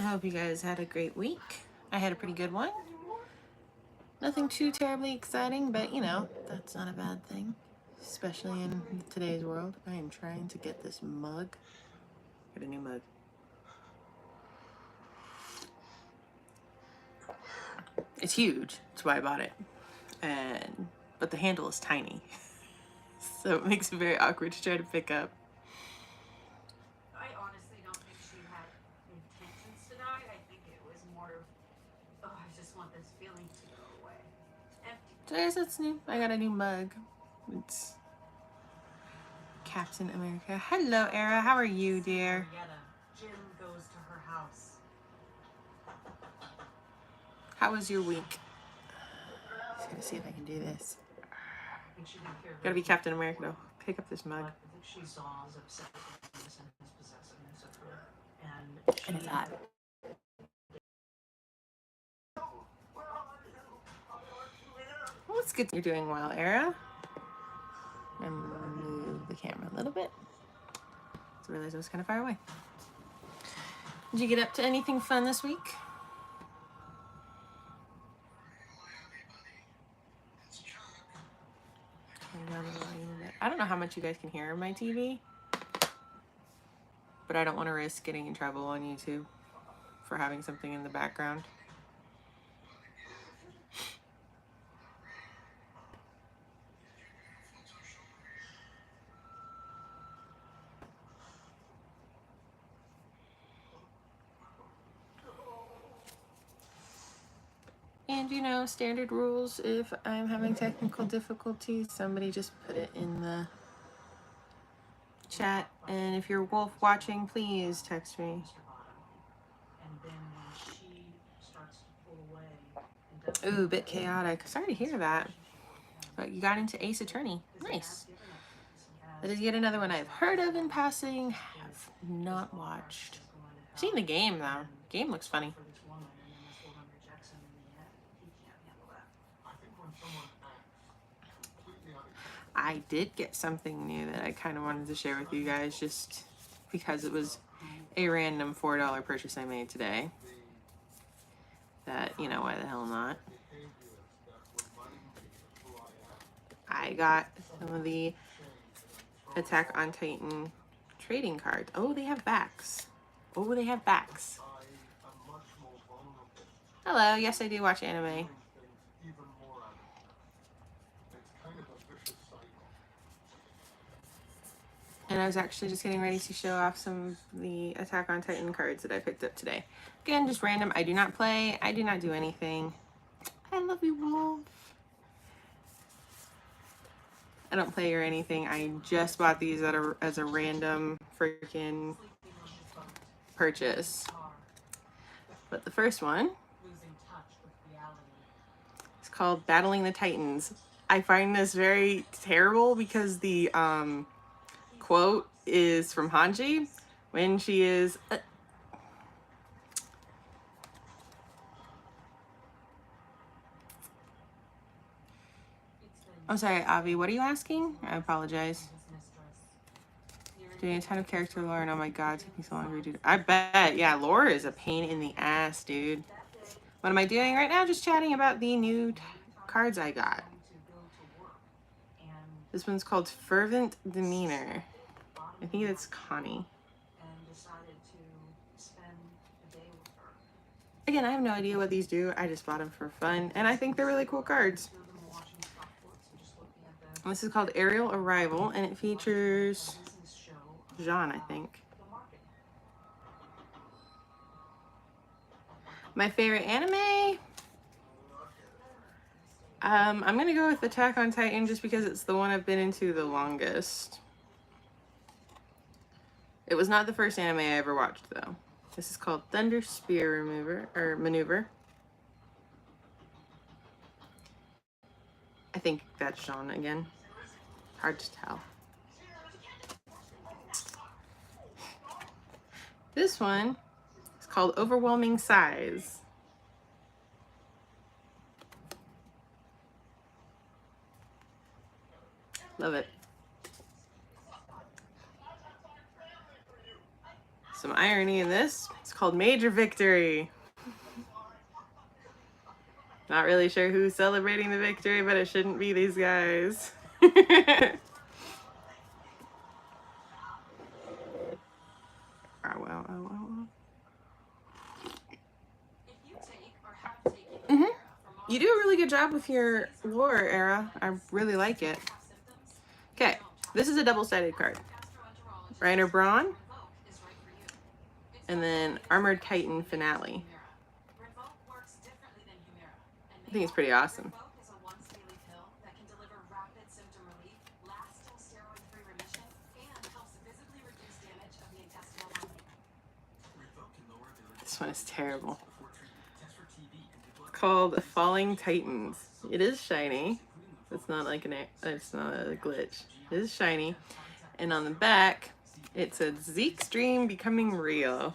I hope you guys had a great week. I had a pretty good one. Nothing too terribly exciting, but you know, that's not a bad thing, especially in today's world. I am trying to get this mug. Get a new mug. It's huge. That's why I bought it. But the handle is tiny. So it makes it very awkward to try to pick up. I honestly don't think she had intentions to die. I think it was more of, oh, I just want this feeling to go away. Empty. So I guess that's new. I got a new mug. It's Captain America. Hello, Era. How are you, dear? Jim goes to her house. How was your week? Just gonna see if I can do this. Gotta be Captain America though. Pick up this mug. She saw his obsessiveness and his possessiveness of her. And it's hot. Well, it's good you're doing well, Era. And move the camera a little bit. I realized I was kind of far away. Did you get up to anything fun this week? I don't know how much you guys can hear on my TV, but I don't want to risk getting in trouble on YouTube for having something in the background. And you know, standard rules, if I'm having technical difficulties, somebody just put it in the chat. And if you're Wolf watching, please text me. Ooh, a bit chaotic. Sorry to hear that. But you got into Ace Attorney. Nice. That is yet another one I've heard of in passing, have not watched. I've seen the game though. Game looks funny. I did get something new that I kind of wanted to share with you guys just because it was a random $4 purchase I made today. That, you know, why the hell not? I got some of the Attack on Titan trading cards. Oh, they have backs. Oh, they have backs. Hello, yes, I do watch anime. And I was actually just getting ready to show off some of the Attack on Titan cards that I picked up today. Again, just random. I do not play. I do not do anything. I love you, Wolf. I don't play or anything. I just bought these as a random freaking purchase. But the first one is called Battling the Titans. I find this very terrible because the quote is from Hanji when she is I'm sorry, Avi, what are you asking? I apologize. Doing a ton of character lore, and oh my god, it took me so long to redo it. I bet, yeah, lore is a pain in the ass, dude. What am I doing right now? Just chatting about the new cards I got. This one's called Fervent Demeanor. I think it's Connie. Again, I have no idea what these do. I just bought them for fun, and I think they're really cool cards. This is called Aerial Arrival, and it features Jean, I think. My favorite anime? I'm gonna go with Attack on Titan just because it's the one I've been into the longest. It was not the first anime I ever watched, though. This is called Thunder Spear Maneuver. I think that's Jean again. Hard to tell. This one is called Overwhelming Size. Love it. Some irony in this. It's called Major Victory. Not really sure who's celebrating the victory, but it shouldn't be these guys. Oh, wow, oh, wow. You do a really good job with your lore, Era. I really like it. Okay, this is a double-sided card. Reiner Braun, and then Armored Titan Finale. I think it's pretty awesome. This one is terrible. It's called Falling Titans. It is shiny. It's not like it's not a glitch. It is shiny. And on the back, it said Zeke's dream becoming real.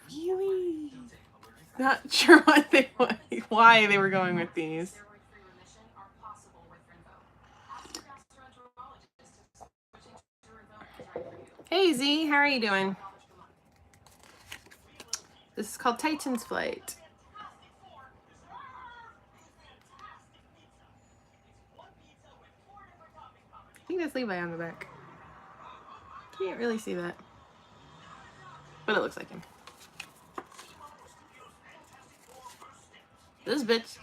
Really? Not sure what why they were going with these. Hey Z, how are you doing? This is called Titan's Flight. I think that's Levi on the back. Can't really see that, but it looks like him. This bitch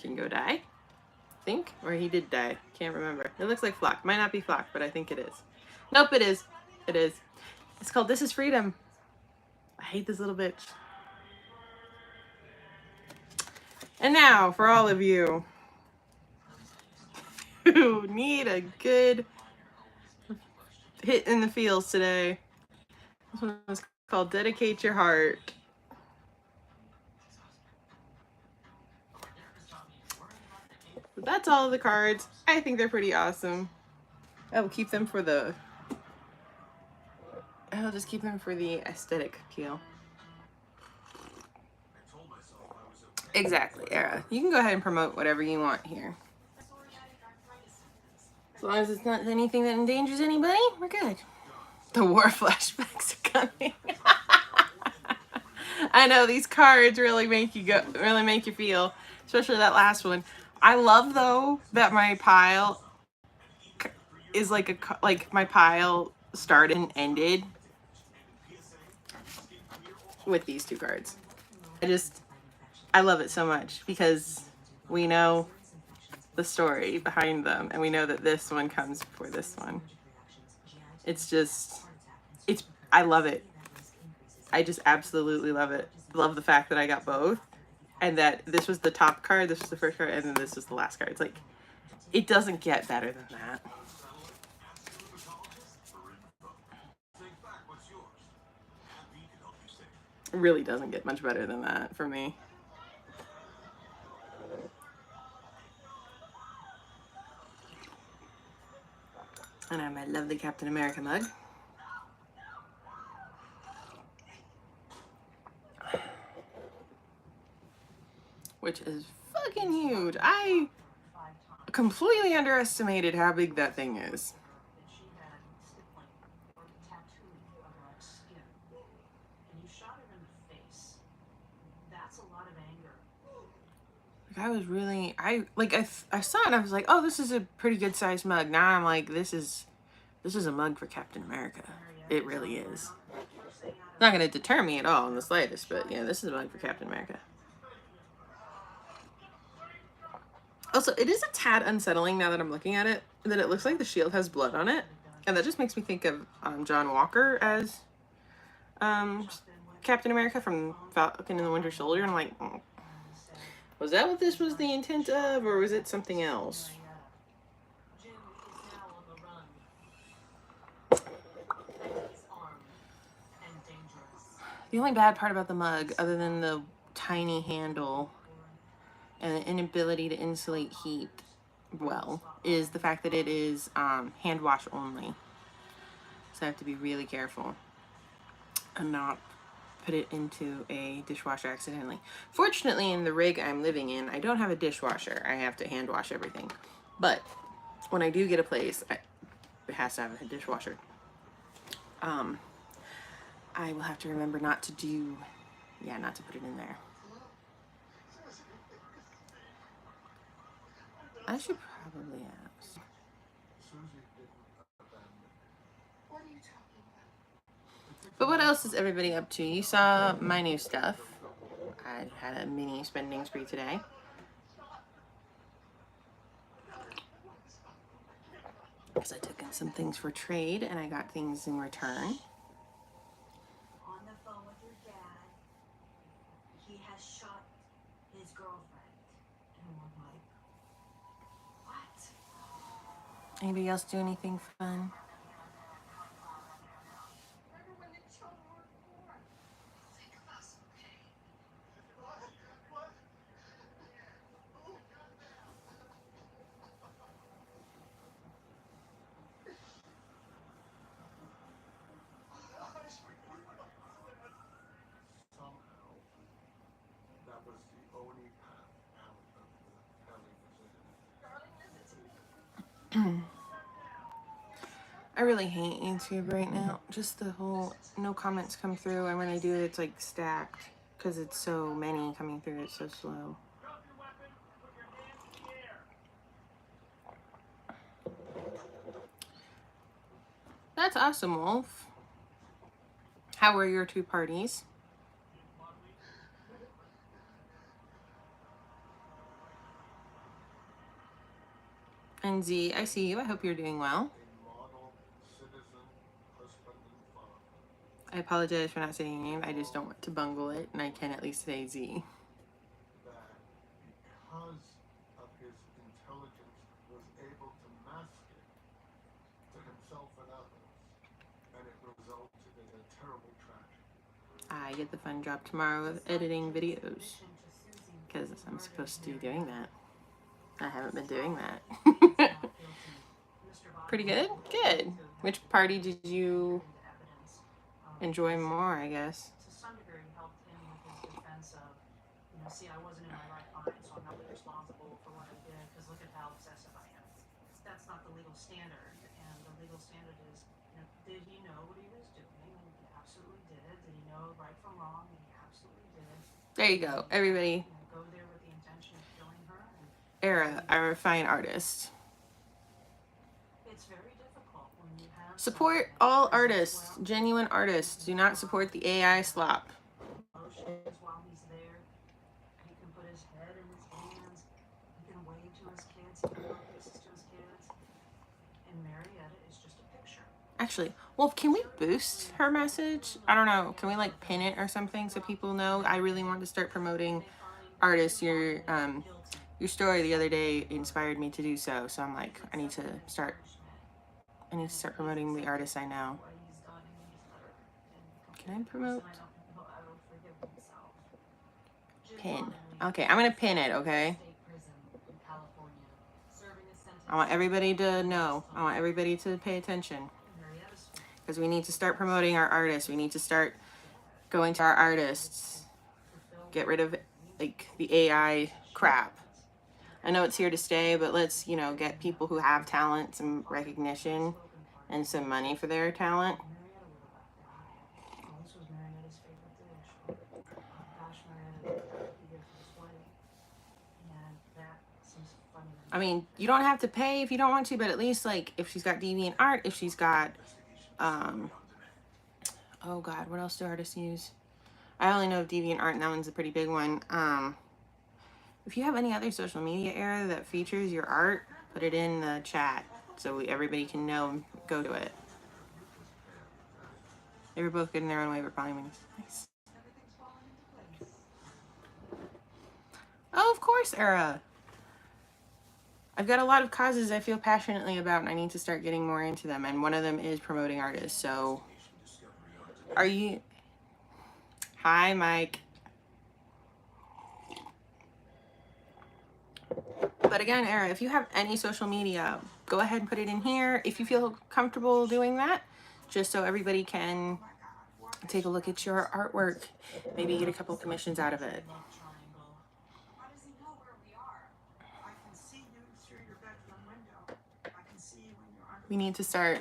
can go die, I think, or he did die. Can't remember. It looks like Flock. Might not be Flock, but I think it is. Nope, it is. It is. It's called This Is Freedom. I hate this little bitch. And now, for all of you who need a good hit in the feels today, this one is called Dedicate Your Heart. But that's all of the cards. I think they're pretty awesome. I'll keep them for the... I'll just keep them for the aesthetic appeal. Exactly, Era. You can go ahead and promote whatever you want here. As long as it's not anything that endangers anybody, we're good. The war flashbacks are coming. I know these cards really make you feel, especially that last one. I love though that my pile is like my pile started and ended with these two cards. I love it so much because we know the story behind them and we know that this one comes before this one. I love it. I just absolutely love it. Love the fact that I got both and that this was the top card, this was the first card, and then this was the last card. It's like, it doesn't get better than that. It really doesn't get much better than that for me. And I have my lovely Captain America mug. Which is fucking huge. I completely underestimated how big that thing is. Like I was really, I saw it and I was like, oh, this is a pretty good sized mug. Now I'm like, this is a mug for Captain America. It really is. It's not going to deter me at all in the slightest, but yeah, this is a mug for Captain America. Also, it is a tad unsettling now that I'm looking at it, that it looks like the shield has blood on it. And that just makes me think of John Walker as Captain America from Falcon and the Winter Soldier. And I'm like, was that what this was the intent of, or was it something else? The only bad part about the mug, other than the tiny handle and the inability to insulate heat well, is the fact that it is hand wash only. So I have to be really careful and not put it into a dishwasher accidentally. Fortunately, in the rig I'm living in, I don't have a dishwasher. I have to hand wash everything. But when I do get a place, it has to have a dishwasher. I will have to remember not to do, yeah, not to put it in there. I should probably ask. But what else is everybody up to? You saw my new stuff. I had a mini spending spree today. Because I took in some things for trade and I got things in return. On the phone with your dad, he has shot his girlfriend. And we're like, what? Anybody else do anything fun? Remember when the children were born? Think of us, okay? I really hate YouTube right now. Just the whole no comments come through, and when I do, it's like stacked because it's so many coming through. It's so slow. That's awesome, Wolf. How were your 2 parties? And Z, I see you. I hope you're doing well. I apologize for not saying your name. I just don't want to bungle it, and I can at least say Z. Because of his intelligence, was able to mask it to himself and others, and it resulted in a terrible tragedy. I get the fun job tomorrow of editing videos because I'm supposed to be doing that. I haven't been doing that. Pretty good? Good. Which party did you enjoy more, I guess? To some degree, helped him with his defense of, see, I wasn't in my right mind, so I'm not responsible for what I did, because look at how obsessive I am. That's not the legal standard, and the legal standard is, did he know what he was doing? And he absolutely did. Did he know right from wrong? And he absolutely did. There you go, everybody. Go there with the intention of killing her. Era, a fine artist. It's very difficult when you have support all artists, genuine artists. Do not support the AI slop. emotions while he's there. He can put his head in his hands. He can wave to his kids. He can blow kisses to his kids. And Marietta is just a picture. Actually, Wolf, can we boost her message? I don't know. Can we like pin it or something so people know? I really want to start promoting artists. Your story the other day inspired me to do so. So I'm like, I need to start promoting the artists I know. Can I promote? Pin. Okay, I'm gonna pin it, okay? I want everybody to know. I want everybody to pay attention. Because we need to start promoting our artists. We need to start going to our artists. Get rid of like the AI crap. I know it's here to stay, but let's, get people who have talent some recognition and some money for their talent. I mean, you don't have to pay if you don't want to, but at least like if she's got deviant art, if she's got, oh God, what else do artists use? I only know of deviant art, and that one's a pretty big one. If you have any other social media era that features your art, put it in the chat so everybody can know and go to it. They were both good in their own way, but probably nice. Oh, of course, Era. I've got a lot of causes I feel passionately about, and I need to start getting more into them. And one of them is promoting artists. So, are you? Hi, Mike. But again, Era, if you have any social media, go ahead and put it in here if you feel comfortable doing that, just so everybody can take a look at your artwork, maybe get a couple commissions out of it. How does he know where we are? I can see you through your bedroom window. I can see you when you're under We need to start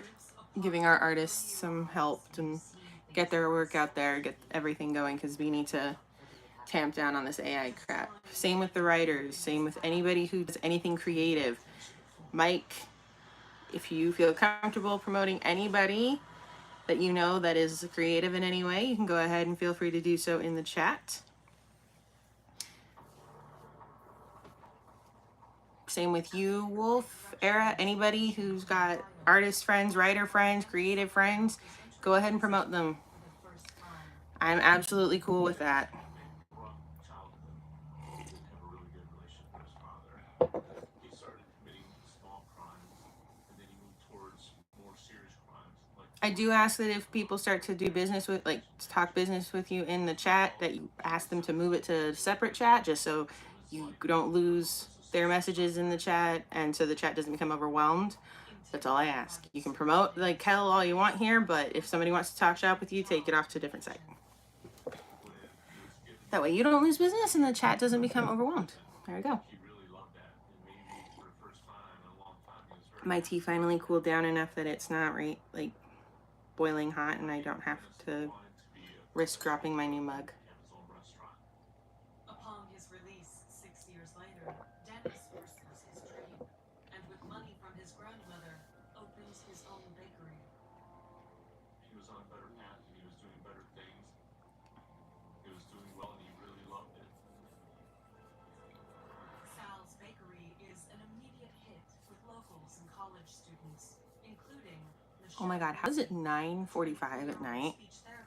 giving our artists some help and get their work out there, get everything going, because we need to tamp down on this AI crap. Same with the writers, same with anybody who does anything creative. Mike, if you feel comfortable promoting anybody that you know that is creative in any way, you can go ahead and feel free to do so in the chat. Same with you, Wolf, Era, anybody who's got artist friends, writer friends, creative friends, go ahead and promote them. I'm absolutely cool with that. I do ask that if people start to do business with, like, talk business with you in the chat, that you ask them to move it to a separate chat, just so you don't lose their messages in the chat, and so the chat doesn't become overwhelmed. That's all I ask. You can promote like hell all you want here, but if somebody wants to talk shop with you, take it off to a different site. That way you don't lose business and the chat doesn't become overwhelmed. There we go. My tea finally cooled down enough that it's not like boiling hot, and I don't have to risk dropping my new mug. Upon his release 6 years later, Dennis pursues his dream, and with money from his grandmother, opens his own bakery. He was on a better path, and he was doing better things. He was doing well, and he really loved it. Sal's Bakery is an immediate hit with locals and college students, including Oh my God, how is it 9:45 at night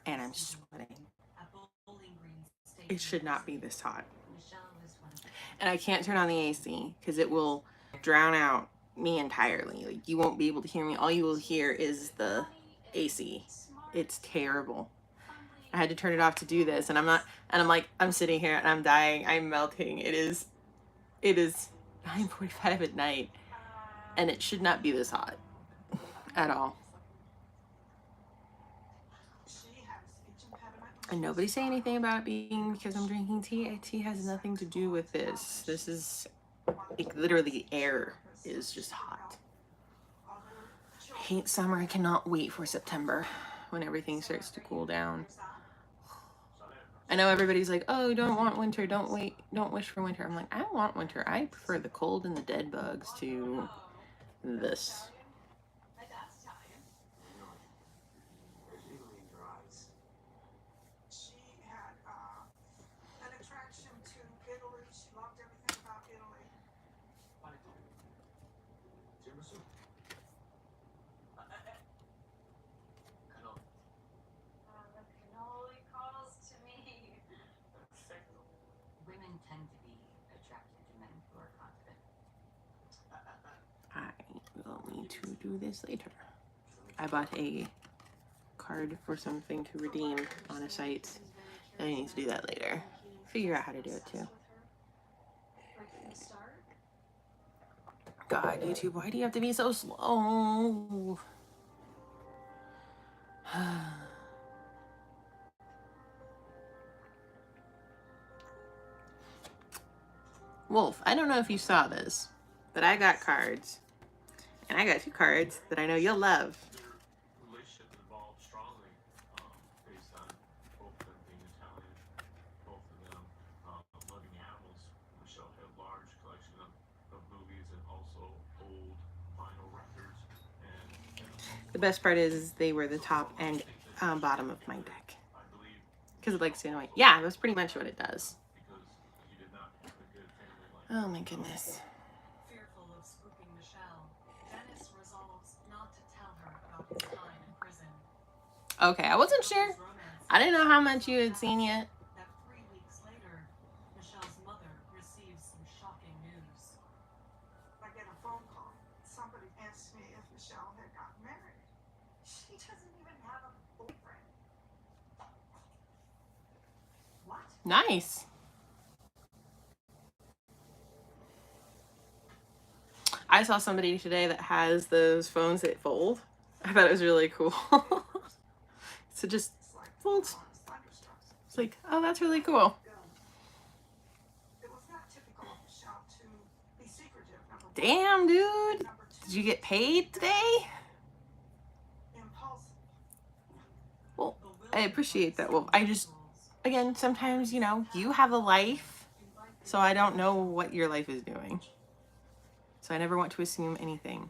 and I'm sweating? It should not be this hot. And I can't turn on the AC because it will drown out me entirely. Like, you won't be able to hear me. All you will hear is the AC. It's terrible. I had to turn it off to do this, and I'm sitting here and I'm dying. I'm melting. It is 9:45 at night, and it should not be this hot at all. And nobody say anything about it being because I'm drinking tea. Tea has nothing to do with this. This is, like, literally air is just hot. I hate summer. I cannot wait for September when everything starts to cool down. I know everybody's like, oh, don't want winter. Don't wish for winter. I'm like, I want winter. I prefer the cold and the dead bugs to this. Women tend to be attracted to men who are confident. I will need to do this later. I bought a card for something to redeem on a site, and I need to do that later. Figure out how to do it too. God, YouTube, why do you have to be so slow? Wolf, I don't know if you saw this, but I got cards. And I got 2 cards that I know you'll love. Their relationship evolved strongly based on both of them being Italian, both of them loving animals. Michelle had a large collection of movies and also old vinyl records. And The best part is they were the top and bottom of my deck. I believe Because it likes to annoy. Yeah, that's pretty much what it does. because he did not have a good family life. Oh my goodness. Fearful of spooking Michelle, Dennis resolves not to tell her about his time in prison. Okay, I wasn't sure. I didn't know how much you had seen yet. That 3 weeks later, Michelle's mother receives some shocking news. I get a phone call. Somebody asked me if Michelle had gotten married. She doesn't even have a boyfriend. What? Nice. I saw somebody today that has those phones that fold. I thought it was really cool. So just folds. It's like, oh, that's really cool. It was not typical of Michelle to be secretive. Damn, dude. Did you get paid today? I appreciate that, Wolf. I just, again, sometimes, you know, you have a life, so I don't know what your life is doing. So I never want to assume anything.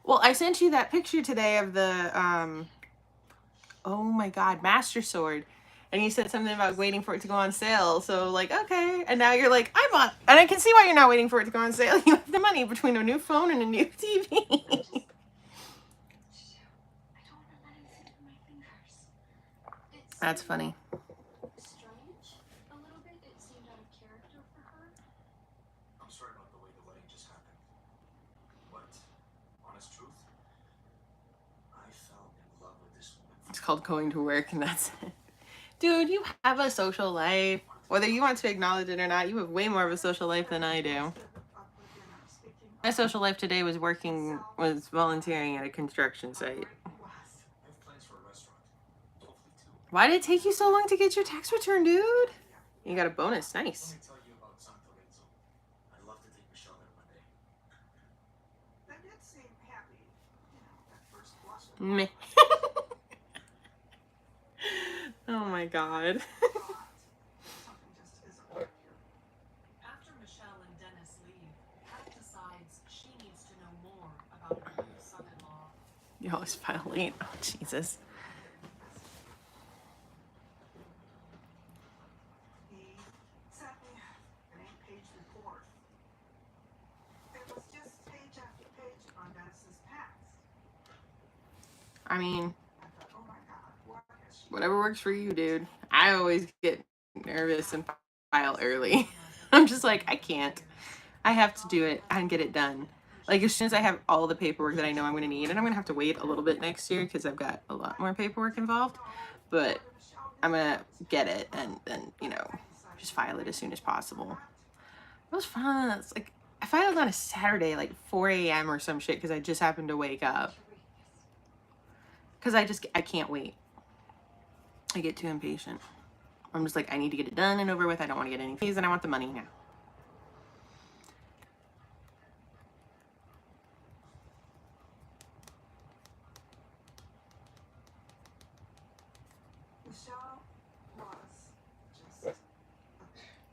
Well, I sent you that picture today of the, oh my God, Master Sword. And you said something about waiting for it to go on sale. So like, okay. And now you're like, I bought, and I can see why you're not waiting for it to go on sale. You have the money between a new phone and a new TV. I don't want to let him slip through my fingers. It's That's funny. strange. A little bit. It seemed out of character for her. I'm sorry about the way the wedding just happened. But, honest truth, I fell in love with this woman. It's called going to work, and that's it. Dude, you have a social life. Whether you want to acknowledge it or not, you have way more of a social life than I do. My social life today was volunteering at a construction site. I have plans for a restaurant. Hopefully two. Why did it take you so long to get your tax return, dude? You got a bonus. Let Nice. me tell you about San Lorenzo. I'd love to take Michelle there one day. They did seem happy, at first blush. Meh. Oh my God. Something just isn't right here. After Michelle and Dennis leave, Kat decides she needs to know more about her new son-in-law. You always file late. Oh, Jesus. He sent me an 8-page report. It was just page after page on Dennis's past. I mean, I thought, oh my God, what has she whatever works for you, dude. I always get nervous and file early. I'm just like, I can't. I have to do it and get it done. Like, as soon as I have all the paperwork that I know I'm going to need, and I'm going to have to wait a little bit next year because I've got a lot more paperwork involved, but I'm going to get it and then, you know, just file it as soon as possible. It was fun. It's like, I filed on a Saturday, like 4 a.m. or some shit because I just happened to wake up. Because I can't wait. I get too impatient. I'm just like, I need to get it done and over with. I don't want to get any fees and I want the money now. Michelle was just a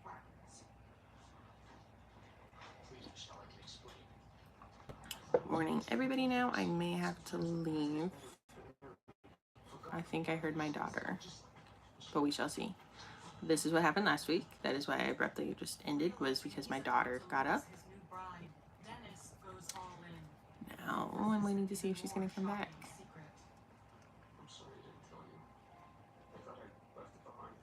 virus. Please, Michelle, I can explain. Morning, everybody. Now I may have to leave. I think I heard my daughter, but we shall see. This is what happened last week. That is why I abruptly just ended, was because my daughter got up. His new bride, Dennis goes all in. Now I'm waiting to see if she's gonna come back. Secret. I'm sorry I didn't tell you. I thought I left it behind.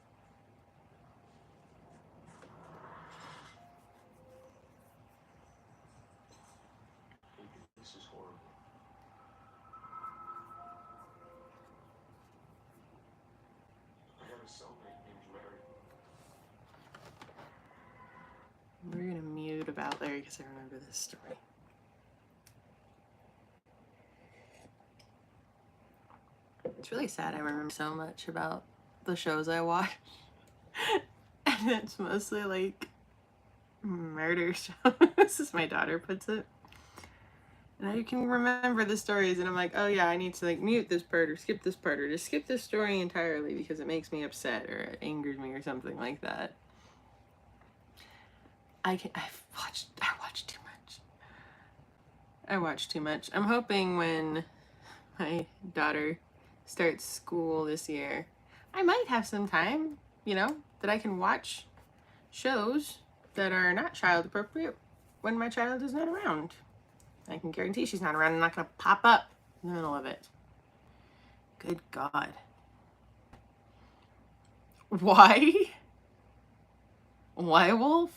This is horrible. I had a cellmate named Larry. We're gonna mute about Larry because I remember this story. It's really sad. I remember so much about the shows I watch, and it's mostly like murder shows, as my daughter puts it. And I can remember the stories, and I'm like, oh yeah, I need to like mute this part or skip this part or just skip this story entirely because it makes me upset or it angers me or something like that. I watch too much. I watch too much. I'm hoping when my daughter starts school this year, I might have some time, you know, that I can watch shows that are not child appropriate when my child is not around. I can guarantee she's not around. I'm not going to pop up in the middle of it. Good God. Why? Why, Wolf?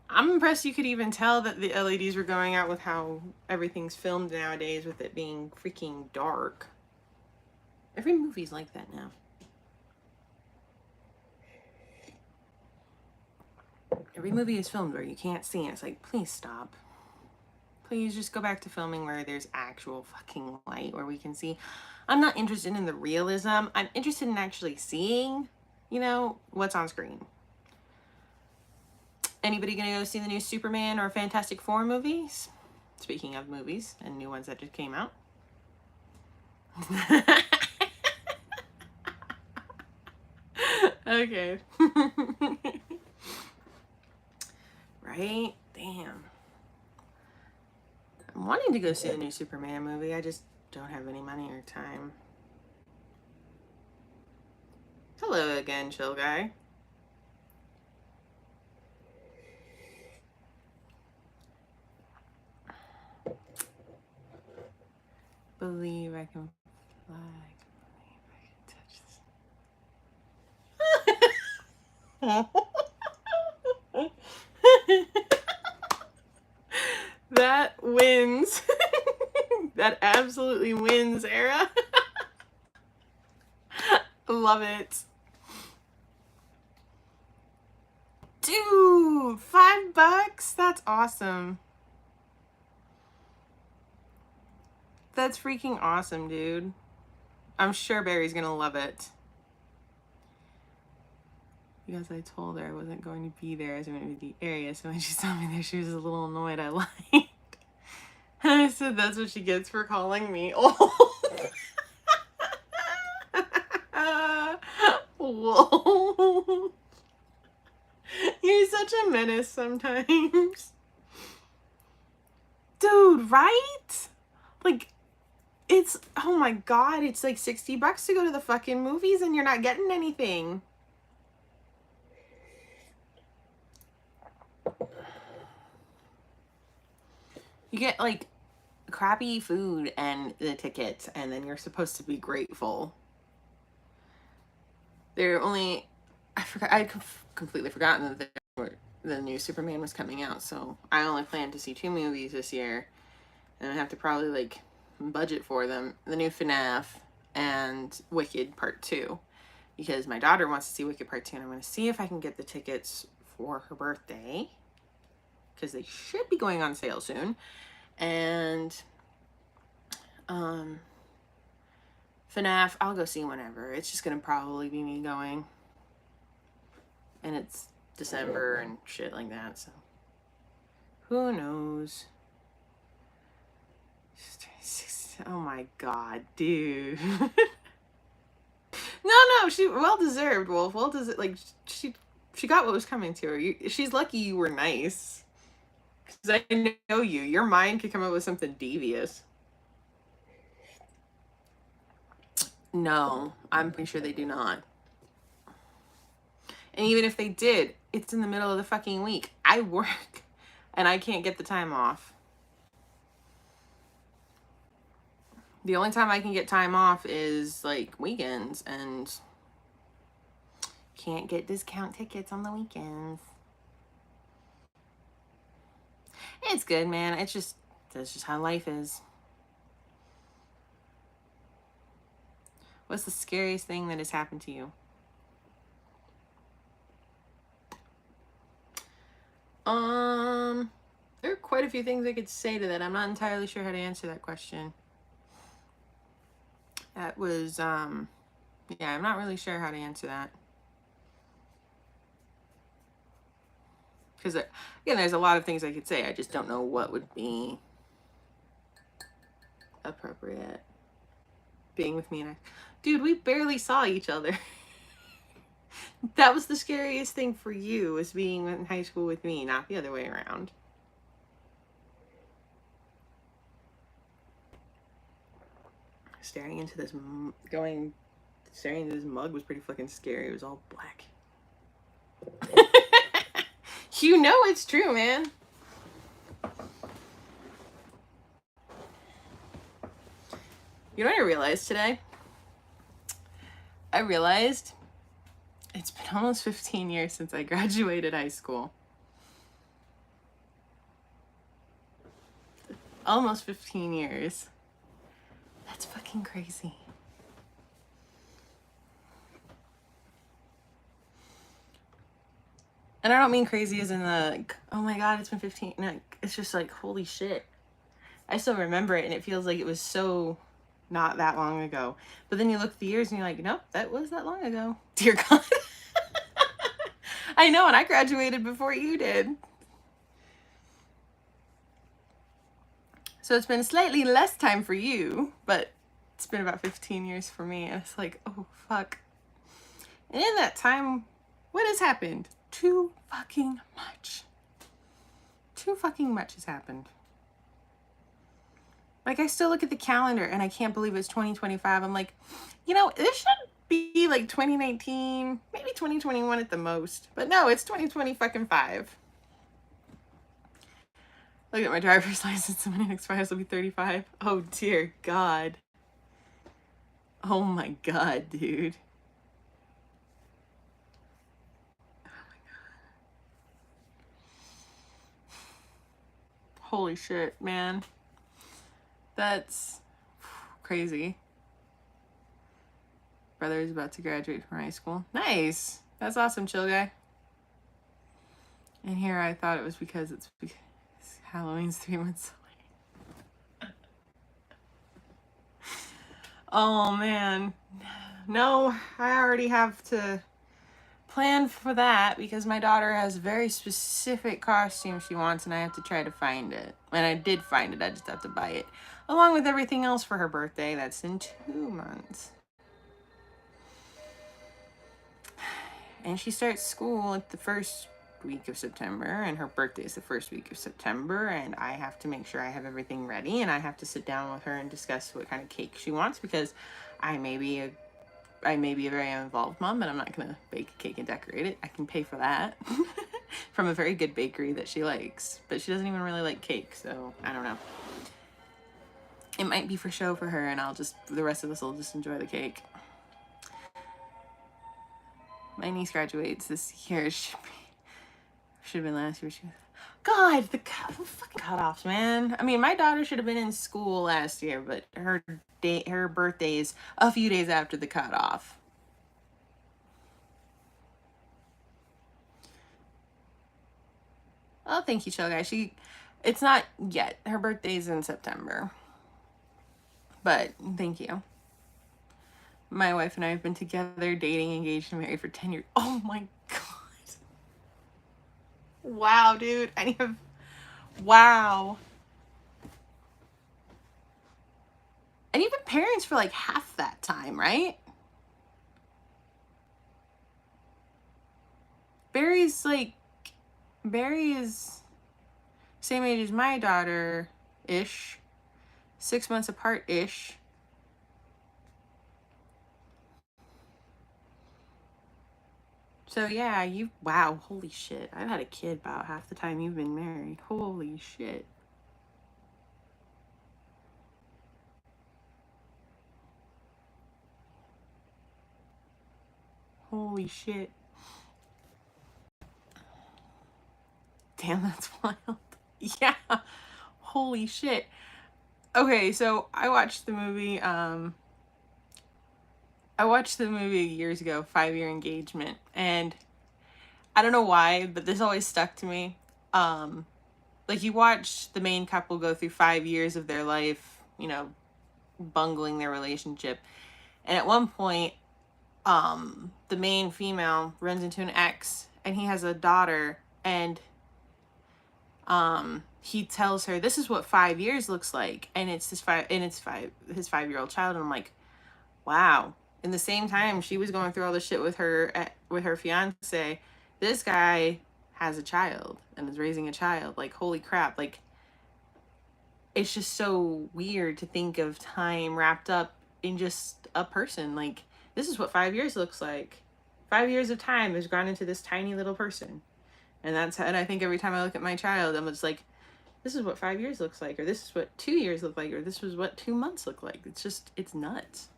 I'm impressed you could even tell that the LEDs were going out with how everything's filmed nowadays with it being freaking dark. Every movie's like that now. Every movie is filmed where you can't see and it's like, please stop. Please just go back to filming where there's actual fucking light where we can see. I'm not interested in the realism. I'm interested in actually seeing, you know, what's on screen. Anybody gonna go see the new Superman or Fantastic Four movies? Speaking of movies and new ones that just came out. Okay. Right? Damn. I'm wanting to go see the new Superman movie. I just don't have any money or time. Hello again, chill guy. Believe I can fly. Believe I can touch this. That wins. That absolutely wins, Era. Love it. Dude, $5? That's awesome. That's freaking awesome, dude. I'm sure Barry's gonna love it. Because I told her I wasn't going to be there as I went to the area, so when she saw me there, she was a little annoyed I lied. And I said, that's what she gets for calling me old. Whoa. You're such a menace sometimes. Dude, right? Like, it's, oh my God, it's like $60 to go to the fucking movies and you're not getting anything. You get like crappy food and the tickets, and then you're supposed to be grateful. They're only, I'd completely forgotten that the new Superman was coming out, so I only plan to see 2 movies this year, and I have to probably like budget for them. The new FNAF and Wicked Part 2, because my daughter wants to see Wicked Part 2, and I'm going to see if I can get the tickets for her birthday, because they should be going on sale soon. And FNAF, I'll go see whenever. It's just gonna probably be me going, and it's December and shit like that, so who knows. Oh my God, dude. No, she well deserved, Wolf. Well deserved. Like, she got what was coming to her. She's lucky you were nice. Because I know you. Your mind could come up with something devious. No, I'm pretty sure they do not. And even if they did, it's in the middle of the fucking week. I work and I can't get the time off. The only time I can get time off is like weekends, and can't get discount tickets on the weekends. It's good, man. It's just, that's just how life is. What's the scariest thing that has happened to you? There are quite a few things I could say to that. I'm not entirely sure how to answer that question. That was, yeah, I'm not really sure how to answer that. Because, again, there's a lot of things I could say. I just don't know what would be appropriate. Being with me and I... Dude, we barely saw each other. That was the scariest thing for you, was being in high school with me, not the other way around. Staring into this mug was pretty fucking scary. It was all black. You know it's true, man. You know what I realized today? I realized it's been almost 15 years since I graduated high school. Almost 15 years. That's fucking crazy. And I don't mean crazy as in like, oh my God, it's been 15. No, it's just like, holy shit. I still remember it, and it feels like it was so not that long ago. But then you look at the years and you're like, nope, that was that long ago. Dear God. I know, and I graduated before you did. So it's been slightly less time for you, but it's been about 15 years for me. And it's like, oh, fuck. And in that time, what has happened? Too fucking much. Too fucking much has happened. Like, I still look at the calendar and I can't believe it's 2025. I'm like, you know, this should be like 2019, maybe 2021 at the most. But no, it's 2020 fucking 5. Look at my driver's license, and when it expires, I'll be 35. Oh, dear God. Oh, my God, dude. Oh, my God. Holy shit, man. That's crazy. Brother is about to graduate from high school. Nice. That's awesome, chill guy. And here I thought it was because Halloween's 3 months away. Oh, man. No, I already have to plan for that because my daughter has a very specific costume she wants and I have to try to find it. And I did find it, I just have to buy it. Along with everything else for her birthday, that's in 2 months. And she starts school at the first week of September, and her birthday is the first week of September, and I have to make sure I have everything ready, and I have to sit down with her and discuss what kind of cake she wants, because I may be a very involved mom, but I'm not gonna bake a cake and decorate it. I can pay for that from a very good bakery that she likes, but she doesn't even really like cake, so I don't know. It might be for show for her, and the rest of us will just enjoy the cake. My niece graduates this year. Should have been last year. God, the fucking cutoffs, man. I mean, my daughter should have been in school last year, but her birthday is a few days after the cutoff. Oh, thank you, chill guy. It's not yet. Her birthday's in September. But thank you. My wife and I have been together, dating, engaged, and married for 10 years. Oh my God. Wow, dude. Wow. And you've been parents for like half that time, right? Barry is same age as my daughter-ish. 6 months apart-ish. So yeah, wow, holy shit. I've had a kid about half the time you've been married. Holy shit. Holy shit. Damn, that's wild. Yeah. Holy shit. Okay, so I watched the movie years ago, 5 Year Engagement, and I don't know why, but this always stuck to me. Like, you watch the main couple go through 5 years of their life, you know, bungling their relationship, and at one point, the main female runs into an ex, and he has a daughter, and he tells her, this is what 5 years looks like, and it's his 5-year-old child, and I'm like, wow. In the same time she was going through all this shit with her fiance, this guy has a child and is raising a child. Like, holy crap. Like, it's just so weird to think of time wrapped up in just a person. Like, this is what 5 years looks like. 5 years of time has gone into this tiny little person. And I think every time I look at my child, I'm just like, this is what 5 years looks like, or this is what 2 years look like, or this was what 2 months look like. It's nuts.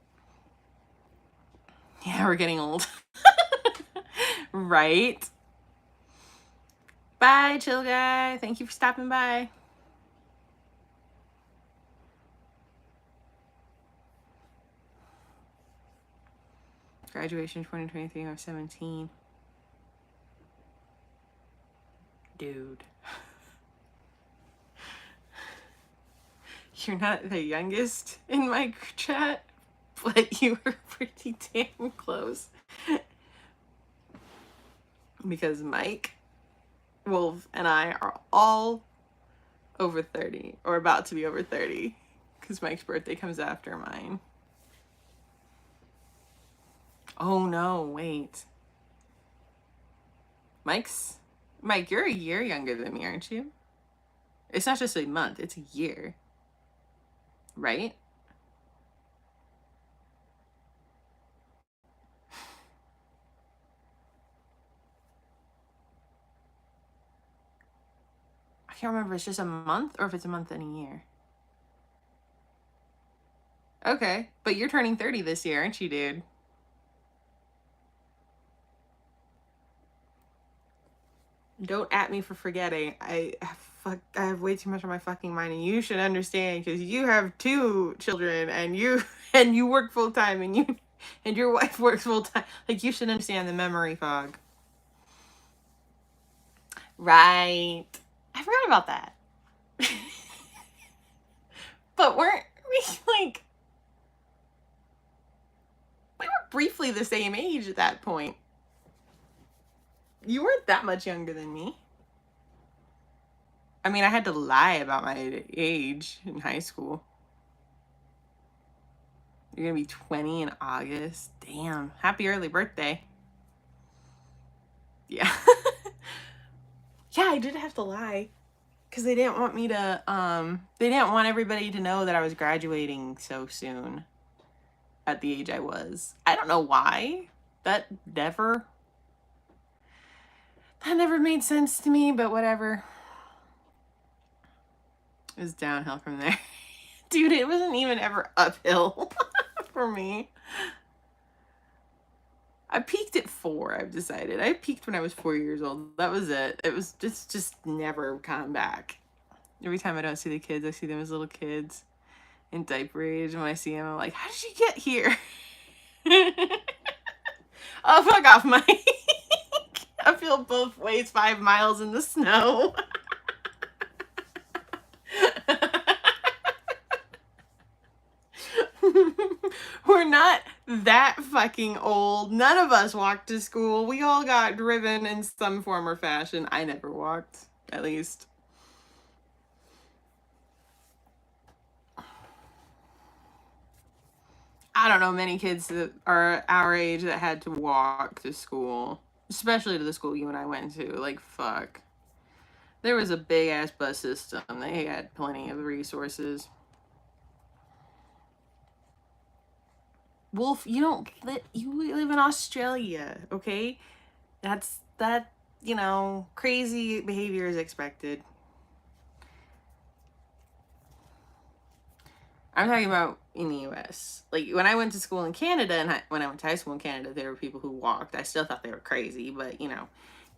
Yeah, we're getting old. Right? Bye, chill guy. Thank you for stopping by. Graduation 2023, I was 17. Dude. You're not the youngest in my chat, but you were pretty damn close. because Mike, Wolf, and I are all over 30 or about to be over 30 because Mike's birthday comes after mine. Oh no, wait. Mike, you're a year younger than me, aren't you? It's not just a month, it's a year. Right? I can't remember if it's just a month or if it's a month and a year. Okay, but you're turning 30 this year, aren't you, dude? Don't at me for forgetting. I have way too much on my fucking mind, and you should understand because you have 2 children and you work full time and your wife works full time. Like, you should understand the memory fog. Right. I forgot about that. But weren't we like, we were briefly the same age at that point. You weren't that much younger than me. I mean, I had to lie about my age in high school. You're gonna be 20 in August. Damn. Happy early birthday. Yeah. Yeah, I did have to lie. Because they didn't want me to, they didn't want everybody to know that I was graduating so soon. At the age I was. I don't know why. That never made sense to me, but whatever. It was downhill from there. Dude, it wasn't even ever uphill for me. I peaked at 4, I've decided. I peaked when I was 4 years old. That was it. It was just never come back. Every time I don't see the kids, I see them as little kids in diaper age. And when I see them, I'm like, how did you get here? Oh, fuck off, Mike. I feel both ways 5 miles in the snow. We're not that fucking old. None of us walked to school. We all got driven in some form or fashion. I never walked, at least. I don't know many kids that are our age that had to walk to school, especially to the school you and I went to. Like, fuck. There was a big ass bus system. They had plenty of resources. Wolf, you live in Australia, okay? That, you know, crazy behavior is expected. I'm talking about in the US. Like, when I went to school in Canada, and when I went to high school in Canada, there were people who walked. I still thought they were crazy, but, you know,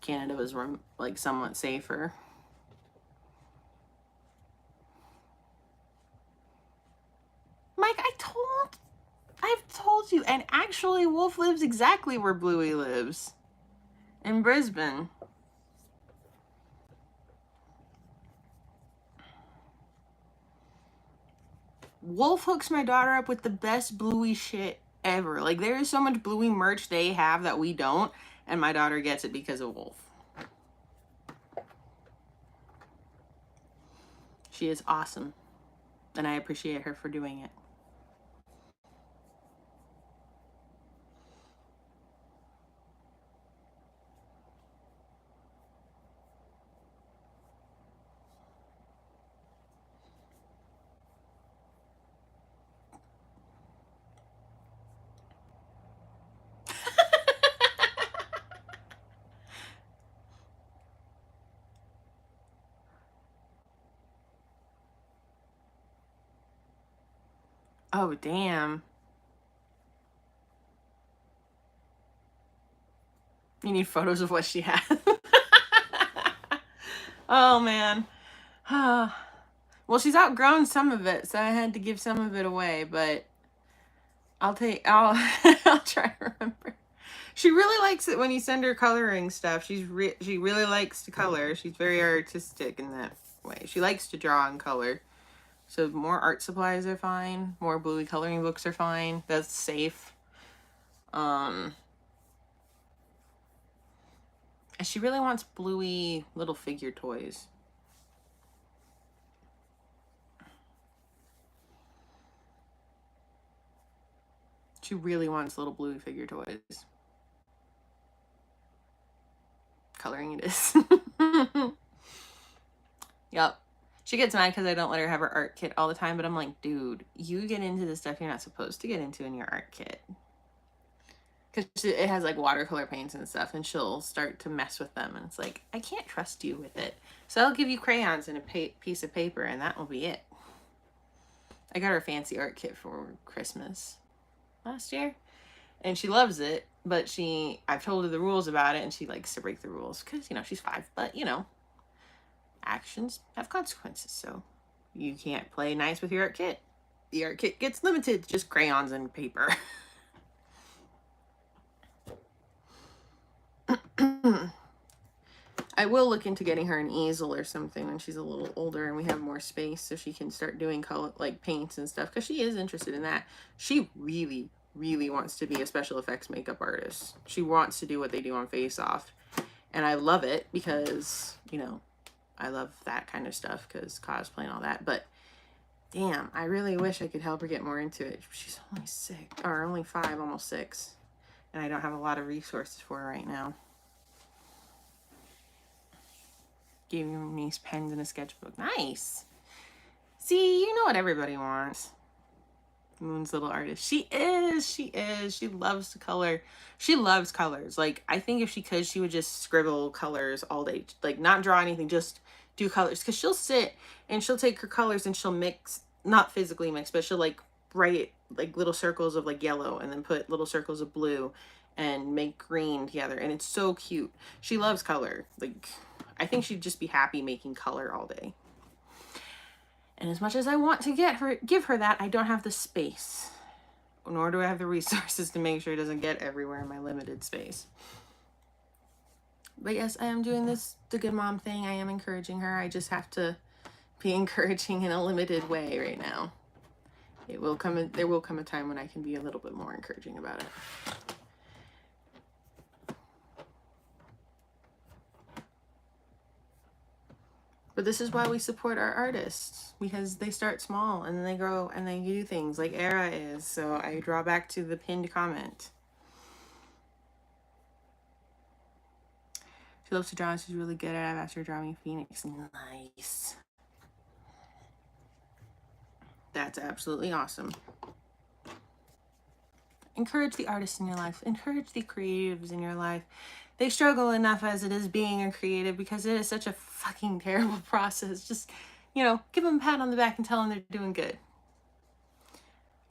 Canada was, like, somewhat safer. Mike, I've told you, and actually Wolf lives exactly where Bluey lives. In Brisbane. Wolf hooks my daughter up with the best Bluey shit ever. Like, there is so much Bluey merch they have that we don't, and my daughter gets it because of Wolf. She is awesome, and I appreciate her for doing it. Oh, damn. You need photos of what she has. Oh, man. Well, she's outgrown some of it, so I had to give some of it away, but I'll I'll try to remember. She really likes it when you send her coloring stuff. She really likes to color. She's very artistic in that way. She likes to draw and color. So more art supplies are fine. More Bluey coloring books are fine. That's safe. And she really wants bluey little figure toys. She really wants little bluey figure toys. Coloring it is. Yep. She gets mad because I don't let her have her art kit all the time, but I'm like, dude, you get into the stuff you're not supposed to get into in your art kit. Because it has like watercolor paints and stuff, and she'll start to mess with them, and it's like, I can't trust you with it. So I'll give you crayons and a piece of paper, and that will be it. I got her a fancy art kit for Christmas last year, and she loves it, but I've told her the rules about it, and she likes to break the rules because, you know, she's 5, but, you know, actions have consequences, so you can't play nice with your art kit. The art kit gets limited to just crayons and paper. I will look into getting her an easel or something when she's a little older and we have more space, so she can start doing color, like paints and stuff, because she is interested in that. She really, really wants to be a special effects makeup artist. She wants to do what they do on Face Off, and I love it because, you know, I love that kind of stuff because cosplay and all that. But damn, I really wish I could help her get more into it. She's only 6, or only 5, almost 6, and I don't have a lot of resources for her right now. Gave your niece pens and a sketchbook. Nice. See, you know what everybody wants. Moon's little artist. She is. She loves to color. She loves colors. Like, I think if she could, she would just scribble colors all day. Like, not draw anything, just do colors. Because she'll sit and she'll take her colors and she'll mix, not physically mix, but she'll like write like little circles of like yellow and then put little circles of blue and make green together. And it's so cute. She loves color. Like, I think she'd just be happy making color all day. And as much as I want to give her that, I don't have the space, nor do I have the resources to make sure it doesn't get everywhere in my limited space. But yes, I am doing the good mom thing. I am encouraging her. I just have to be encouraging in a limited way right now. There will come a time when I can be a little bit more encouraging about it. But this is why we support our artists, because they start small and then they grow and they do things like Era is. So I draw back to the pinned comment. She loves to draw and she's really good at it. I've asked her to draw me Phoenix. Nice. That's absolutely awesome. Encourage the artists in your life. Encourage the creatives in your life. They struggle enough as it is being a creative because it is such a fucking terrible process. Just, you know, give them a pat on the back and tell them they're doing good.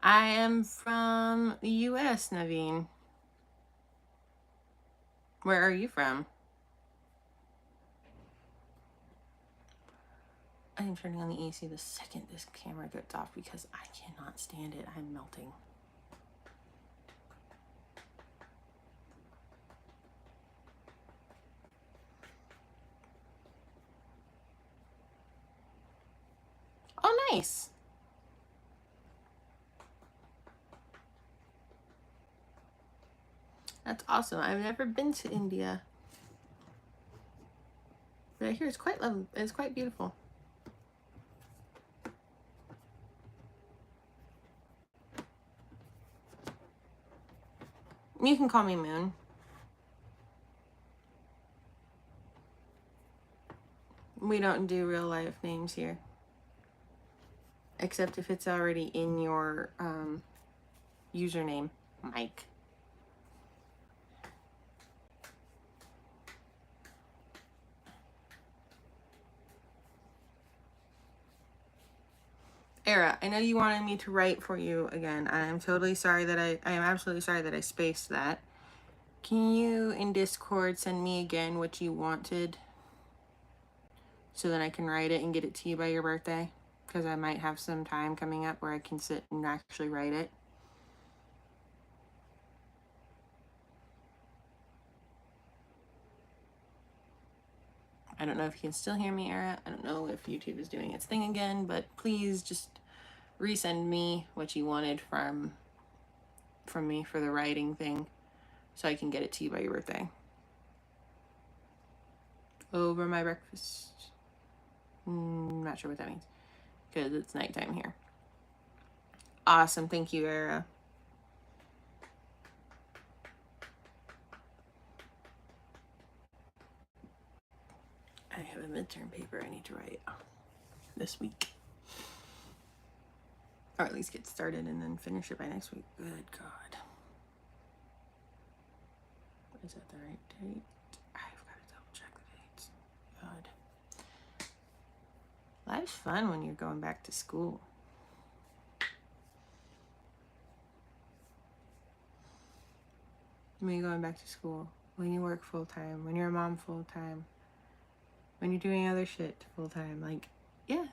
I am from the US, Naveen. Where are you from? I am turning on the AC the second this camera gets off because I cannot stand it. I'm melting. Oh, nice. That's awesome. I've never been to India, but I hear it's quite lovely. It's quite beautiful. You can call me Moon. We don't do real life names here, except if it's already in your username, Mike. Era, I know you wanted me to write for you again. I am totally sorry that I am absolutely sorry that I spaced that. Can you in Discord send me again what you wanted so that I can write it and get it to you by your birthday? Because I might have some time coming up where I can sit and actually write it. I don't know if you can still hear me, Era. I don't know if YouTube is doing its thing again, but please just resend me what you wanted from me for the writing thing so I can get it to you by your birthday. over my breakfast. Not sure what that means because it's nighttime here. Awesome. Thank you, Era. I have a midterm paper I need to write this week. Or at least get started and then finish it by next week. Good God. Is that the right date? I've got to double check the dates. God. Life's fun when you're going back to school. When you're going back to school, when you work full time, when you're a mom full time, when you're doing other shit full time, like, yeah.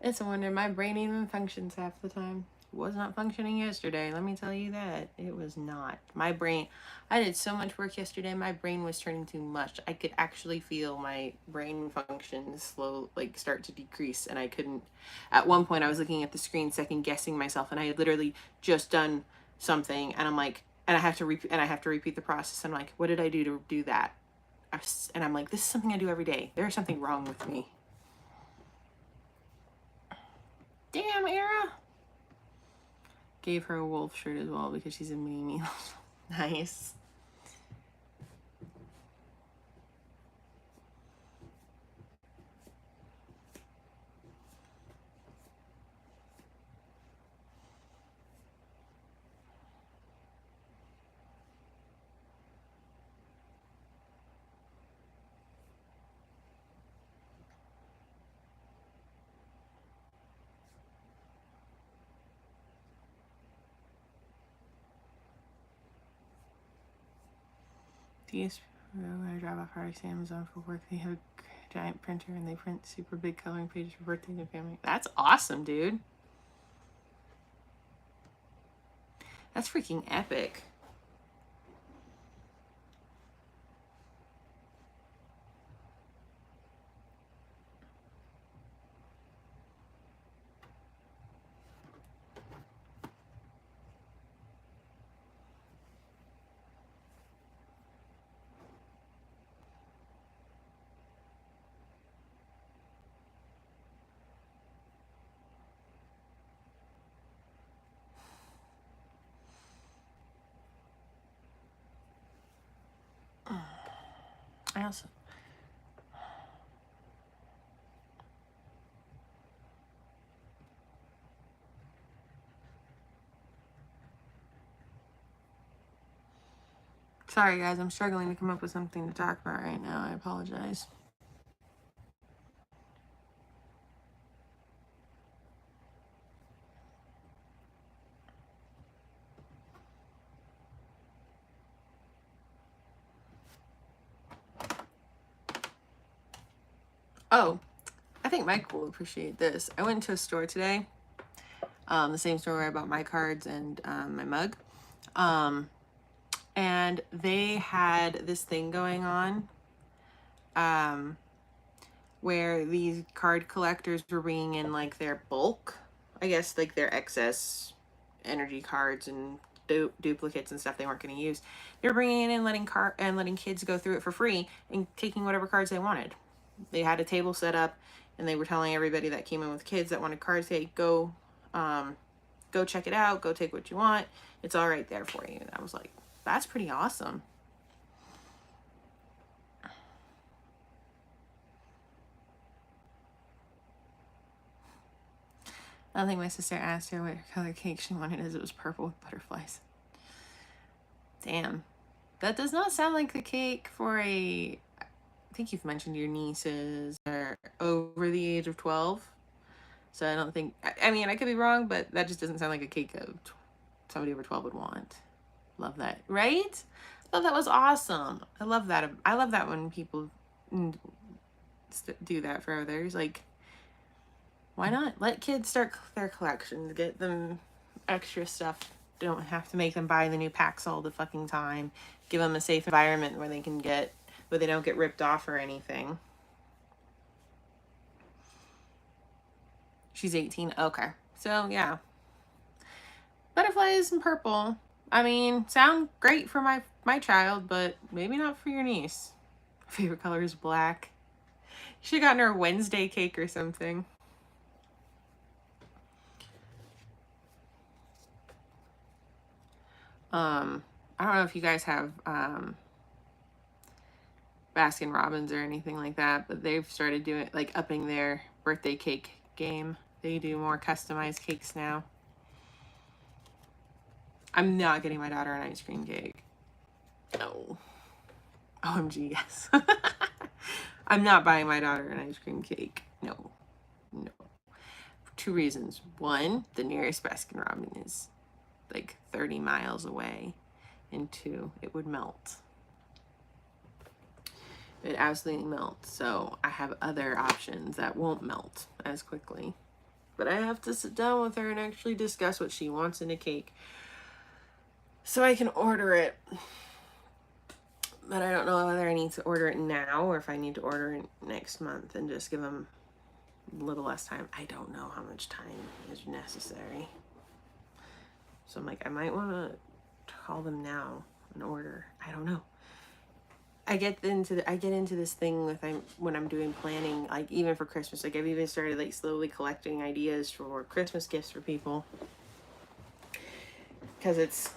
It's a wonder my brain even functions half the time. It was not functioning yesterday, let me tell you that. It was not. My brain, I did so much work yesterday, my brain was turning too much. I could actually feel my brain function slow, like, start to decrease, and I couldn't. At one point, I was looking at the screen, second guessing myself, and I had literally just done something, and I'm like, and I have to repeat the process. I'm like, what did I do to do that? And I'm like, this is something I do every day. There's something wrong with me. Damn, Era. Gave her a wolf shirt as well because she's a mini me. Nice. DS, when I drop off products to Amazon for work, they have a giant printer and they print super big coloring pages for birthdays and family. That's awesome, dude. That's freaking epic. I also. Sorry, guys, I'm struggling to come up with something to talk about right now. I apologize. Oh, I think Mike will appreciate this. I went to a store today, the same store where I bought my cards and my mug. And they had this thing going on where these card collectors were bringing in like their bulk, I guess, like their excess energy cards and duplicates and stuff they weren't going to use. They were bringing it in, letting kids go through it for free and taking whatever cards they wanted. They had a table set up, and they were telling everybody that came in with kids that wanted cards, hey, go check it out, go take what you want. It's all right there for you. And I was like, that's pretty awesome. I think my sister asked her what color cake she wanted, as it was purple with butterflies. Damn. That does not sound like the cake for I think you've mentioned your nieces are over the age of 12. So I don't think, I mean, I could be wrong, but that just doesn't sound like a cake somebody over 12 would want. Love that, right? Oh, that was awesome. I love that. I love that when people do that for others. Like, why not? Let kids start their collections. Get them extra stuff. Don't have to make them buy the new packs all the fucking time. Give them a safe environment where they don't get ripped off or anything. She's 18. Okay. So, yeah. Butterflies and purple. I mean, sound great for my child, but maybe not for your niece. favorite color is black. Should have gotten her a Wednesday cake or something. I don't know if you guys have Baskin Robbins or anything like that, but they've started doing, like, upping their birthday cake game. They do more customized cakes now. I'm not getting my daughter an ice cream cake. No. OMG, yes. I'm not buying my daughter an ice cream cake. No. No. For 2 reasons. 1, the nearest Baskin Robbins is like 30 miles away. And 2, it would melt. It absolutely melts. So I have other options that won't melt as quickly. But I have to sit down with her and actually discuss what she wants in a cake, so I can order it. But I don't know whether I need to order it now or if I need to order it next month and just give them a little less time. I don't know how much time is necessary. So I'm like, I might want to call them now and order. I don't know. I get into this thing with when I'm doing planning, like even for Christmas. Like I've even started like slowly collecting ideas for Christmas gifts for people, because it's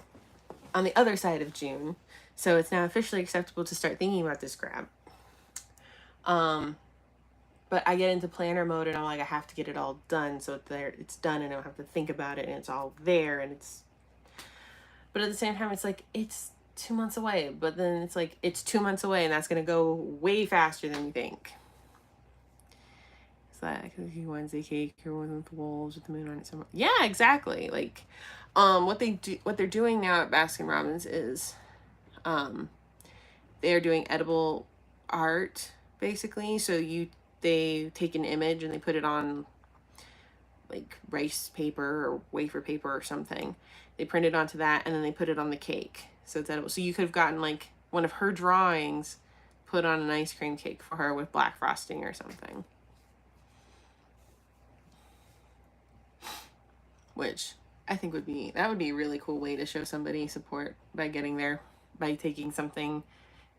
on the other side of June, so it's now officially acceptable to start thinking about this crap. But I get into planner mode and I'm like, I have to get it all done, so it's done, and I don't have to think about it, and it's all there, and it's. But at the same time, it's like it's 2 months away. But then it's like it's 2 months away, and that's gonna go way faster than you think. It's like Wednesday cake or one with the wolves with the moon on it somewhere. Yeah, exactly. Like, what they're doing now at Baskin Robbins is, they're doing edible art basically. So they take an image and they put it on like rice paper or wafer paper or something. They print it onto that and then they put it on the cake, so it's edible. So you could have gotten like one of her drawings put on an ice cream cake for her with black frosting or something. Which I think would be a really cool way to show somebody support by taking something,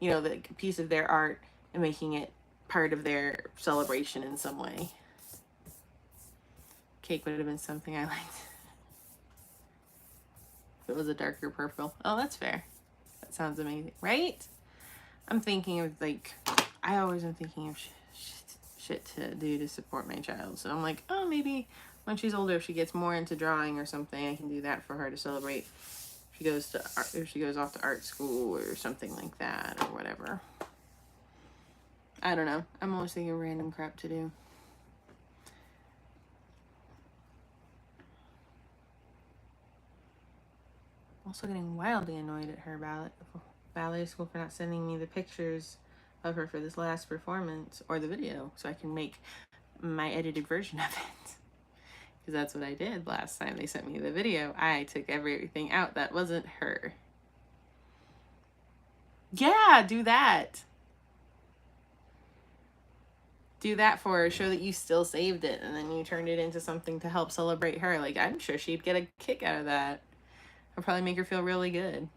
the piece of their art and making it part of their celebration in some way. Cake would have been something I liked. If it was a darker purple. Oh, that's fair. That sounds amazing, right? I'm thinking of I always am thinking of shit to do to support my child. So I'm like, oh, maybe when she's older, if she gets more into drawing or something, I can do that for her to celebrate. If she goes off to art school or something like that or whatever. I don't know. I'm always thinking of random crap to do. Also getting wildly annoyed at her ballet school for not sending me the pictures of her for this last performance or the video, so I can make my edited version of it. Because that's what I did last time they sent me the video. I took everything out that wasn't her. Yeah, do that. Do that for her. Show that you still saved it, and then you turned it into something to help celebrate her. Like, I'm sure she'd get a kick out of that. It'll probably make her feel really good.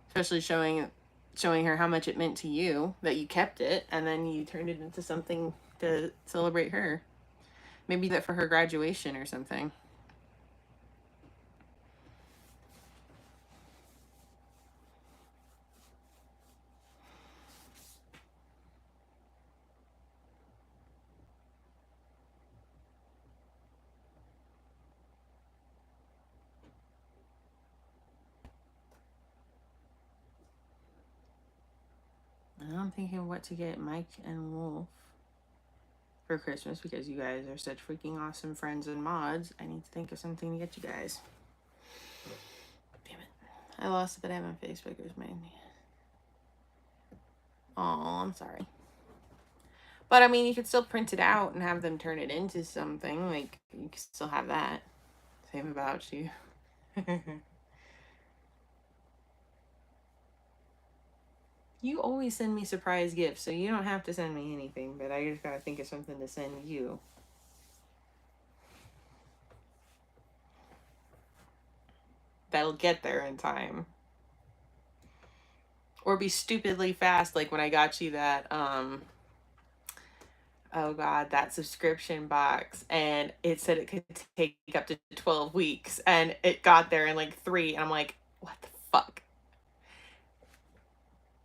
Especially showing her how much it meant to you, that you kept it, and then you turned it into something to celebrate her. Maybe that for her graduation or something. I'm thinking of what to get Mike and Wolf for Christmas, because you guys are such freaking awesome friends and mods. I need to think of something to get you guys. Damn it. I lost it, but I have on Facebook. It was my... Oh, I'm sorry. But I mean, you could still print it out and have them turn it into something. Like, you can still have that. Same about you. You always send me surprise gifts, so you don't have to send me anything, but I just gotta think of something to send you. That'll get there in time. or be stupidly fast, like when I got you that oh god, that subscription box, and it said it could take up to 12 weeks, and it got there in like 3, and I'm like, what the fuck?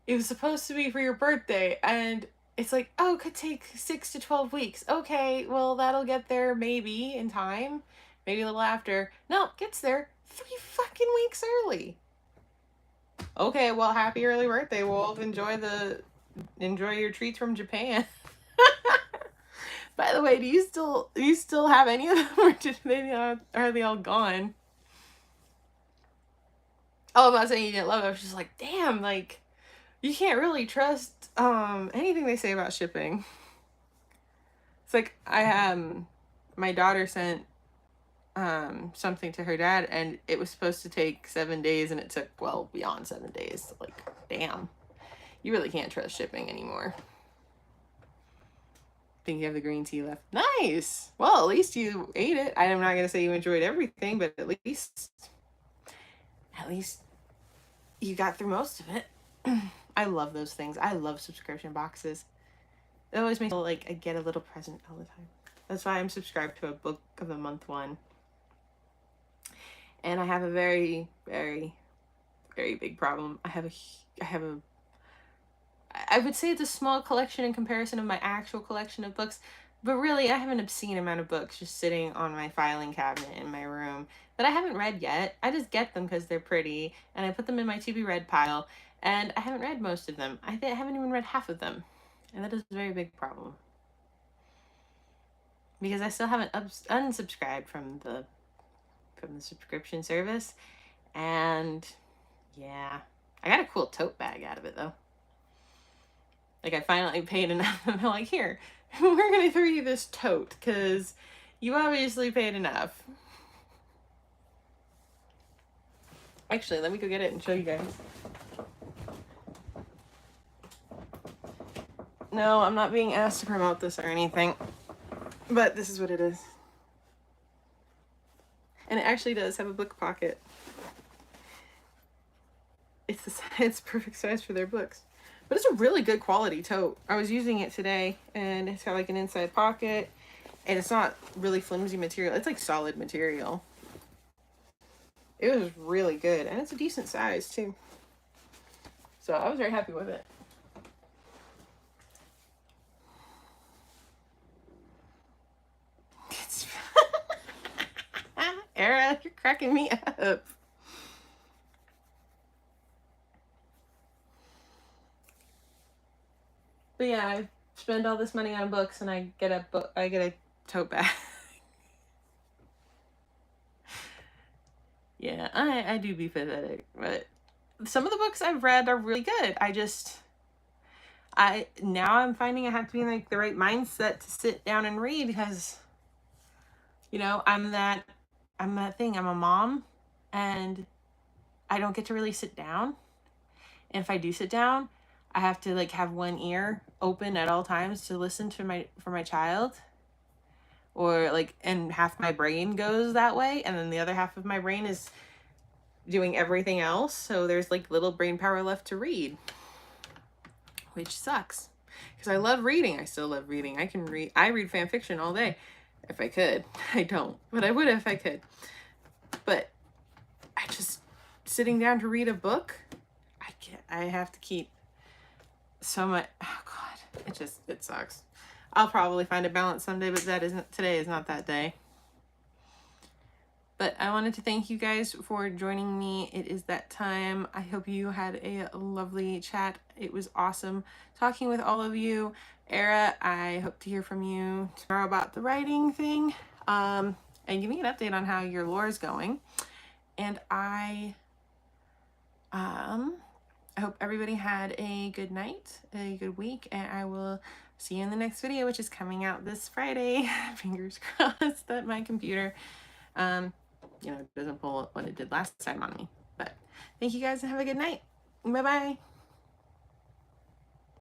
It was supposed to be for your birthday, and it's like, oh, it could take 6 to 12 weeks. Okay, well, that'll get there maybe in time, maybe a little after. No, it gets there 3 fucking weeks early. Okay, well, happy early birthday, Wolf. Enjoy your treats from Japan. By the way, do you still have any of them, or are they all gone? Oh, I'm not saying you didn't love it. I was just like, damn, like, you can't really trust anything they say about shipping. It's like my daughter sent something to her dad, and it was supposed to take 7 days, and it took beyond 7 days. Like, damn, you really can't trust shipping anymore. Think you have the green tea left. Nice. Well, at least you ate it. I'm not gonna say you enjoyed everything, but at least you got through most of it. I love those things. I love subscription boxes. It always makes me feel like I get a little present all the time. That's why I'm subscribed to a book of the month one. And I have a very, very, very big problem. I would say it's a small collection in comparison of my actual collection of books, but really I have an obscene amount of books just sitting on my filing cabinet in my room that I haven't read yet. I just get them because they're pretty, and I put them in my to be read pile, and I haven't read most of them. I haven't even read half of them, and that is a very big problem. Because I still haven't unsubscribed from the subscription service, and yeah, I got a cool tote bag out of it though. Like, I finally paid enough, and they're like, here, we're gonna throw you this tote because you obviously paid enough. Actually, let me go get it and show you guys. No, I'm not being asked to promote this or anything, but this is what it is. And it actually does have a book pocket. It's perfect size for their books. But it's a really good quality tote. I was using it today, and it's got like an inside pocket, and it's not really flimsy material. It's like solid material. It was really good, and it's a decent size too. So I was very happy with it. Era, you're cracking me up. But yeah, I spend all this money on books, and I get a tote bag. Yeah, I do be pathetic, but some of the books I've read are really good. Now I'm finding I have to be in like the right mindset to sit down and read, because I'm that thing. I'm a mom, and I don't get to really sit down. And if I do sit down, I have to like have one ear open at all times to listen to for my child, or like, and half my brain goes that way, and then the other half of my brain is doing everything else. So there's like little brain power left to read, which sucks, because I love reading. I still love reading. I read fan fiction all day if I could. I don't, but I would if I could. But I just, sitting down to read a book, I have to keep so much. Oh god, it sucks. I'll probably find a balance someday, but today is not that day. But I wanted to thank you guys for joining me. It is that time. I hope you had a lovely chat. It was awesome talking with all of you. Era, I hope to hear from you tomorrow about the writing thing. And give me an update on how your lore is going. And I hope everybody had a good night, a good week, and I will see you in the next video, which is coming out this Friday. Fingers crossed that my computer doesn't pull what it did last time on me. But thank you guys, and have a good night. Bye bye.